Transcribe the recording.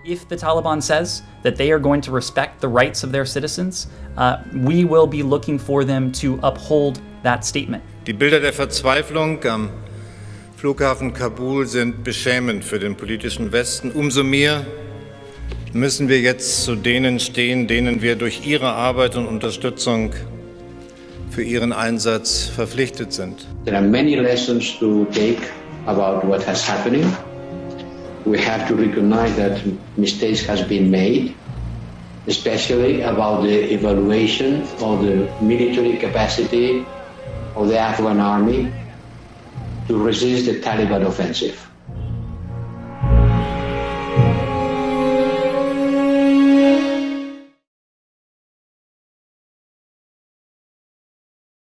If the Taliban says that they are going to respect the rights of their citizens, we will be looking for them to uphold that statement. Die Bilder der Verzweiflung am Flughafen Kabul sind beschämend für den politischen Westen. Umso mehr müssen wir jetzt zu denen stehen, denen wir durch ihre Arbeit und Unterstützung für ihren Einsatz verpflichtet sind. There are many lessons to take about what has happening. We have to recognize that mistakes has been made, especially about the evaluation of the military capacity of the Afghan army to resist the Taliban offensive.